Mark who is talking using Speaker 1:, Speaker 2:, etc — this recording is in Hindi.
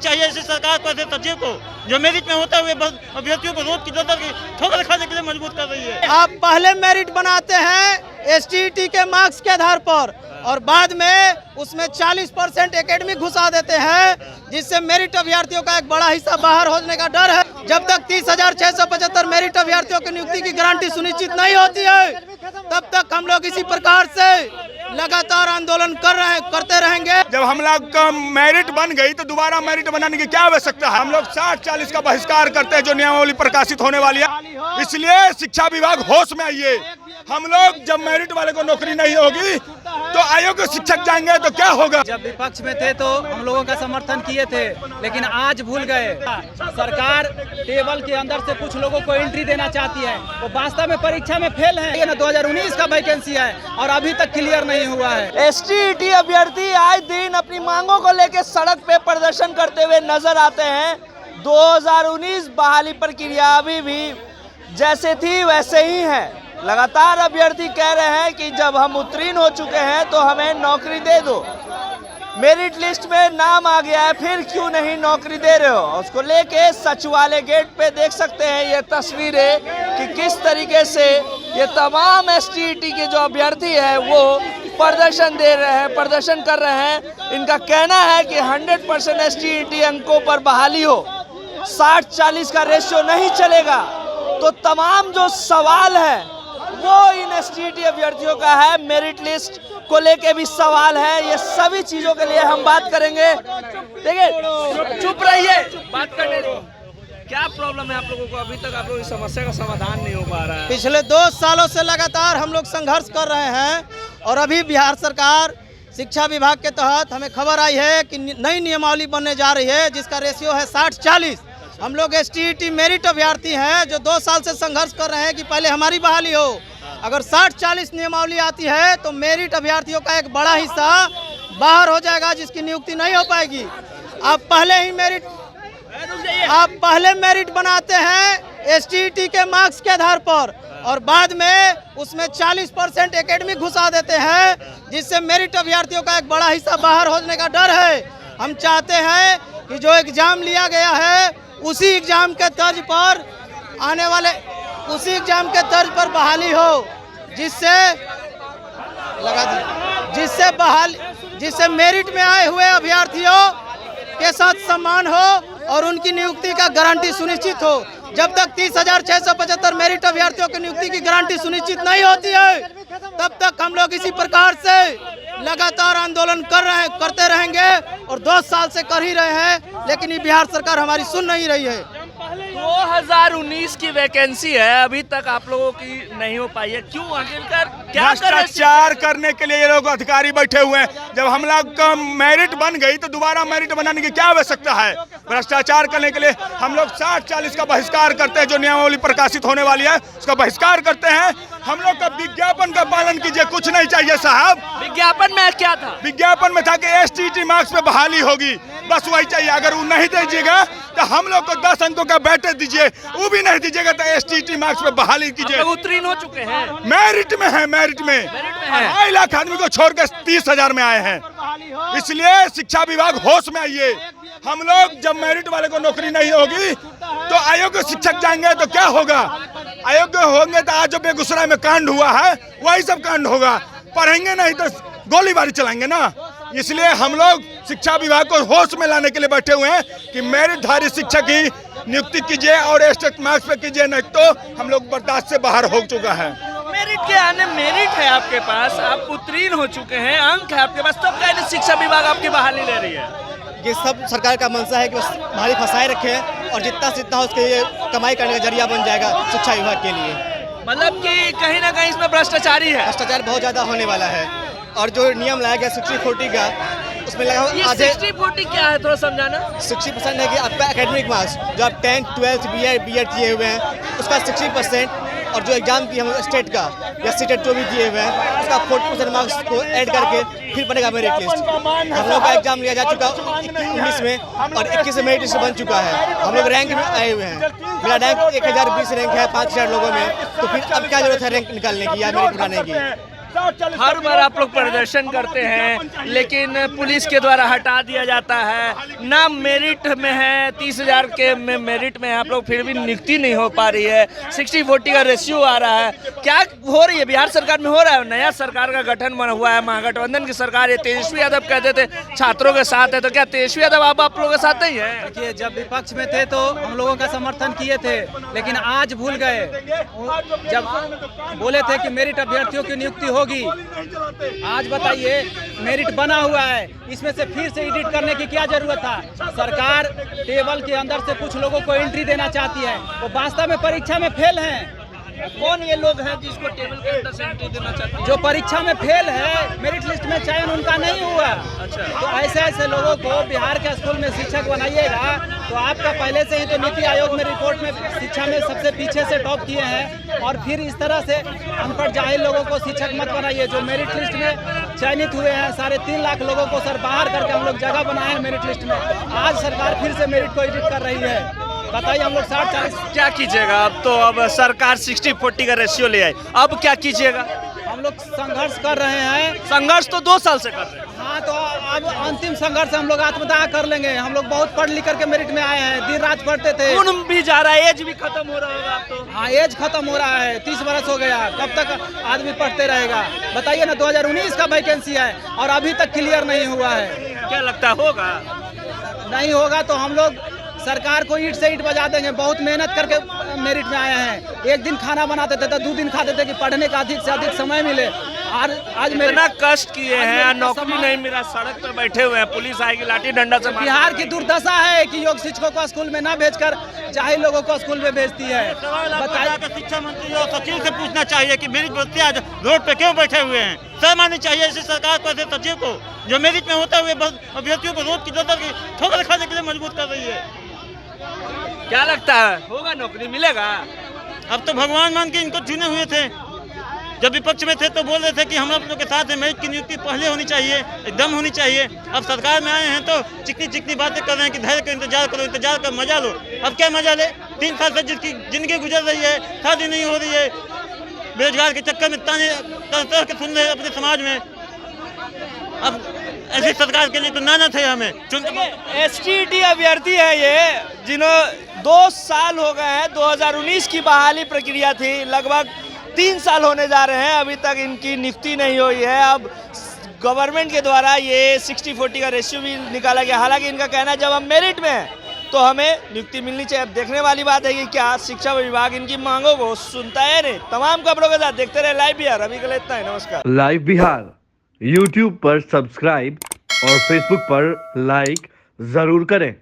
Speaker 1: चाहिए ऐसी सरकार को, ऐसे सचिव को जो मेरिट में होता हुए अभ्यर्थियों को रोज की ठोकर खाने के लिए मजबूर कर रही है।
Speaker 2: आप पहले मेरिट बनाते हैं STET के मार्क्स के आधार पर और बाद में उसमें 40% एकेडमिक घुसा देते हैं, जिससे मेरिट अभ्यर्थियों का एक बड़ा हिस्सा बाहर होने का डर है। जब तक 30,675 मेरिट अभ्यर्थियों की नियुक्ति की गारंटी सुनिश्चित नहीं होती है, तब तक हम लोग इसी प्रकार से लगातार आंदोलन करते रहेंगे।
Speaker 3: जब हम लोग का मेरिट बन गई तो दोबारा मेरिट बनाने की क्या आवश्यकता है? हम लोग 60-40 का बहिष्कार करते हैं जो नियमावली प्रकाशित होने वाली है। इसलिए शिक्षा विभाग होश में आइए। हम लोग जब मेरिट वाले को नौकरी नहीं होगी तो अयोग्य शिक्षक जाएंगे तो क्या होगा?
Speaker 4: जब विपक्ष में थे तो हम लोगों का समर्थन किए थे, लेकिन आज भूल गए। सरकार टेबल के अंदर से कुछ लोगों को एंट्री देना चाहती है, वो वास्तव में परीक्षा में फेल है। ये 2019 का वैकेंसी है और अभी तक क्लियर नहीं हुआ है।
Speaker 5: STET अभ्यर्थी आए दिन अपनी मांगों को लेकर सड़क पे प्रदर्शन करते हुए नजर आते हैं। 2019 बहाली प्रक्रिया अभी भी जैसे थी वैसे ही है। लगातार अभ्यर्थी कह रहे हैं कि जब हम उत्तीर्ण हो चुके हैं तो हमें नौकरी दे दो। मेरिट लिस्ट में नाम आ गया है, फिर क्यों नहीं नौकरी दे रहे हो? उसको लेके सचिवालय गेट पे देख सकते हैं ये तस्वीरें कि किस तरीके से ये तमाम STET के जो अभ्यर्थी है वो प्रदर्शन कर रहे हैं। इनका कहना है कि 100% STET अंकों पर बहाली हो, 60-40 का रेशियो नहीं चलेगा। तो तमाम जो सवाल है वो इन STET अभ्यर्थियों का है। मेरिट लिस्ट को लेके भी सवाल है। ये सभी चीजों के लिए हम बात करेंगे। देखिए, चुप रहिए, बात करने दो। क्या प्रॉब्लम है आप लोगों को? अभी तक आप लोगों की समस्या का समाधान नहीं हो पा रहा है।
Speaker 2: पिछले 2 सालों से लगातार हम लोग संघर्ष कर रहे हैं और अभी बिहार सरकार शिक्षा विभाग के तहत हमें खबर आई है कि नई नियमावली बनने जा रही है, जिसका रेशियो है 60-40। हम लोग STET मेरिट अभ्यर्थी हैं जो 2 साल से संघर्ष कर रहे हैं कि पहले हमारी बहाली हो। अगर 60-40 नियमावली आती है तो मेरिट अभ्यर्थियों का एक बड़ा हिस्सा बाहर हो जाएगा, जिसकी नियुक्ति नहीं हो पाएगी। आप पहले मेरिट बनाते हैं STET के मार्क्स के आधार पर और बाद में उसमें 40% एकेडमिक घुसा देते हैं, जिससे मेरिट अभ्यर्थियों का एक बड़ा हिस्सा बाहर होने का डर है। हम चाहते हैं कि जो एग्जाम लिया गया है उसी एग्जाम के तर्ज पर बहाली हो, जिससे मेरिट में आए हुए अभ्यर्थियों के साथ सम्मान हो और उनकी नियुक्ति का गारंटी सुनिश्चित हो। जब तक 30,675 मेरिट अभ्यर्थियों की नियुक्ति की गारंटी सुनिश्चित नहीं होती है, तब तक हम लोग इसी प्रकार से लगातार आंदोलन करते रहेंगे और 2 साल से कर ही रहे हैं, लेकिन ये बिहार सरकार हमारी सुन नहीं रही है।
Speaker 5: 2019 की वैकेंसी है, अभी तक आप लोगों की नहीं हो पाई है। क्यों? आखिरकार क्या
Speaker 3: भ्रष्टाचार करने के लिए ये लोग अधिकारी बैठे हुए हैं। जब हम लोग का मेरिट बन गई तो दोबारा मेरिट बनाने की क्या आवश्यकता है? भ्रष्टाचार करने के लिए हम लोग 60-40 का बहिष्कार करते हैं जो नियमावली प्रकाशित होने वाली है, उसका बहिष्कार करते हैं। हम लोग का विज्ञापन का पालन कीजिए, कुछ नहीं चाहिए साहब।
Speaker 5: विज्ञापन में क्या था?
Speaker 3: विज्ञापन में था कि STET मार्क्स पे बहाली होगी, बस वही चाहिए। अगर वो नहीं दीजिएगा तो हम लोग को 10 अंकों का बैठे दीजिए, वो भी नहीं दीजिएगा तो STET मार्क्स पे बहाली कीजिए।
Speaker 5: उत्तीर्ण हो चुके हैं,
Speaker 3: मेरिट में है, मेरिट में 2.5 लाख आदमी को छोड़कर 30,000 में आए हैं। इसलिए शिक्षा विभाग होश में आइए। हम लोग जब मेरिट वाले को नौकरी नहीं होगी तो अयोग्य शिक्षक जाएंगे तो क्या होगा? अयोग्य होंगे तो आज जो बेगूसराय में कांड हुआ है वही सब कांड होगा। पढ़ेंगे नहीं तो गोलीबारी चलाएंगे ना। इसलिए हम लोग शिक्षा विभाग को होश में लाने के लिए बैठे हुए हैं कि मेरिटधारी शिक्षक ही नियुक्ति कीजिए और STET मार्क्स पे कीजिए, नहीं तो हम लोग बर्दाश्त से बाहर हो चुका है।
Speaker 5: मेरिट के आने मेरिट है आपके पास, आप उत्तीर्ण हो चुके हैं, अंक है आपके पास, तब क्या शिक्षा विभाग आपकी बहाली ले रही है?
Speaker 2: ये सब सरकार का मंशा है कि बस बहाली फंसाए रखे और जितना से जितना उसके लिए कमाई करने का जरिया बन जाएगा शिक्षा विभाग के लिए।
Speaker 5: मतलब कि कहीं ना कहीं इसमें भ्रष्टाचारी है,
Speaker 2: भ्रष्टाचार बहुत ज्यादा होने वाला है। और जो नियम लाया गया 60-40 का, उसमें लगा आधे
Speaker 5: 60-40 क्या है, थोड़ा समझाना।
Speaker 2: 60% है कि आपका एकेडमिक मार्क्स जो आप 10th 12th B.Ed किए हुए हैं उसका 60%, और जो एग्जाम दिए हम स्टेट का या सीटेट जो भी दिए हुए हैं उसका 40% मार्क्स को ऐड करके फिर बनेगा मेरिट लिस्ट। हम लोग का एग्जाम लिया जा चुका 19 में और 21 में मेरिट लिस्ट बन चुका है। हम लोग रैंक में आए हुए हैं, मेरा रैंक 1020 रैंक है 5000 लोगों में, तो फिर अब क्या जरूरत है रैंक निकालने की या मेरिट बनाने की?
Speaker 5: हर बार आप लोग प्रदर्शन करते हैं लेकिन पुलिस के द्वारा हटा दिया जाता है। ना मेरिट में है, 30,000 के मेरिट में आप लोग, फिर भी नियुक्ति नहीं हो पा रही है। 60-40 का रेशियो आ रहा है। क्या हो रही है बिहार सरकार में? हो रहा है, नया सरकार का गठन बना हुआ है, महागठबंधन की सरकार है। तेजस्वी यादव कहते थे छात्रों के साथ है, तो क्या तेजस्वी यादव आप लोगों के साथ ही है?
Speaker 4: देखिए, जब विपक्ष में थे तो हम लोगों का समर्थन किए थे, लेकिन आज भूल गए। जब बोले थे कि मेरिट अभ्यर्थियों की नियुक्ति होगी, आज बताइए मेरिट बना हुआ है, इसमें से फिर से एडिट करने की क्या जरूरत था? सरकार टेबल के अंदर से कुछ लोगों को एंट्री देना चाहती है, वो वास्तव में परीक्षा में फेल हैं।
Speaker 5: कौन ये लोग हैं जिसको टेबल के अंदर से एंट्री देना चाहते हैं?
Speaker 4: जो परीक्षा में फेल है, मेरिट लिस्ट में चयन उनका नहीं हुआ।
Speaker 5: अच्छा।
Speaker 4: तो ऐसे लोगों को बिहार के स्कूल में शिक्षक बनाइएगा तो आपका पहले से ही तो नीति आयोग में रिपोर्ट में शिक्षा में सबसे पीछे से टॉप किए हैं, और फिर इस तरह से अनपढ़ जाहिल लोगों को शिक्षक मत बनाइए। जो मेरिट लिस्ट में चयनित हुए हैं 3.5 लाख लोगों को सर बाहर करके हम लोग जगह बनाए हैं मेरिट लिस्ट में। आज सरकार फिर से मेरिट को एडिट कर रही है। बताइए, हम लोग 60-40
Speaker 5: क्या कीजिएगा? अब तो अब सरकार 60-40 का रेशियो ले आई, अब क्या कीजिएगा?
Speaker 4: हम लोग संघर्ष कर रहे हैं।
Speaker 5: संघर्ष तो 2 साल से कर रहे हैं।
Speaker 4: हाँ, तो अब अंतिम संघर्ष हम लोग आत्मदाह कर लेंगे। हम लोग बहुत पढ़ लिख करके मेरिट में आए हैं, दिन रात पढ़ते थे।
Speaker 5: खून भी जा रहा है, एज भी खत्म हो रहा होगा अब तो।
Speaker 4: हाँ, एज खत्म हो रहा है, 30 बरस हो गया, कब तक आदमी पढ़ते रहेगा? बताइए ना, 2019 का वैकेंसी है और अभी तक क्लियर नहीं हुआ है।
Speaker 5: क्या लगता है होगा?
Speaker 4: नहीं होगा तो हम लोग सरकार को ईंट से ईंट बजा देंगे। बहुत मेहनत करके मेरिट में आए हैं। एक दिन खाना बनाते थे तो 2 दिन खाते थे कि पढ़ने का अधिक से अधिक समय मिले। आज
Speaker 5: इतना कष्ट किए हैं, नौकरी नहीं मिला, सड़क पे बैठे हुए हैं, पुलिस आएगी लाठी डंडा से।
Speaker 4: बिहार की दुर्दशा है कि योग शिक्षकों को स्कूल में ना भेजकर जाहिल लोगों को स्कूल में भेजती है।
Speaker 1: बताइए, शिक्षा मंत्री और सचिव से पूछना चाहिए कि मेरिट बच्चे आज रोड पे क्यों बैठे हुए हैं? शर्म आनी चाहिए ऐसी सरकार को, ऐसे सचिव को, जो मेरिट में होता हुए अभ्यर्थियों को रोड की ठोकर खाने के लिए मजबूर कर रही है।
Speaker 5: क्या लगता है होगा, नौकरी मिलेगा?
Speaker 1: अब तो भगवान मान के इनको चुने हुए थे। जब विपक्ष में थे तो बोल रहे थे कि हम आप लोग के साथ है, मेरिट की नियुक्ति पहले होनी चाहिए, एकदम होनी चाहिए। अब सरकार में आए हैं तो चिकनी चिकनी बातें कर रहे हैं कि धैर्य का इंतजार करो, इंतजार कर मजा लो। अब क्या मजा ले? 3 साल से जिसकी जिंदगी गुजर रही है, शादी नहीं हो रही है, बेरोजगार के चक्कर में ताने तरह के सुन रहे हैं अपने समाज में। अब ऐसी सरकार के लिए तो नाना थे हमें।
Speaker 5: एसटीईटी अभ्यर्थी है ये, जिन्होंने 2 साल हो गए हैं। 2019 की बहाली प्रक्रिया थी, लगभग 3 साल होने जा रहे हैं, अभी तक इनकी नियुक्ति नहीं हुई है। अब गवर्नमेंट के द्वारा ये 60-40 का रेशियो भी निकाला गया। हालांकि इनका कहना है जब हम मेरिट में हैं तो हमें नियुक्ति मिलनी चाहिए। अब देखने वाली बात है कि क्या शिक्षा विभाग इनकी मांगों को सुनता है। नहीं, तमाम खबरों के साथ देखते रहे लाइव बिहार। अभी के लिए इतना ही, नमस्कार।
Speaker 6: लाइव बिहार YouTube पर सब्सक्राइब और Facebook पर लाइक जरूर करें।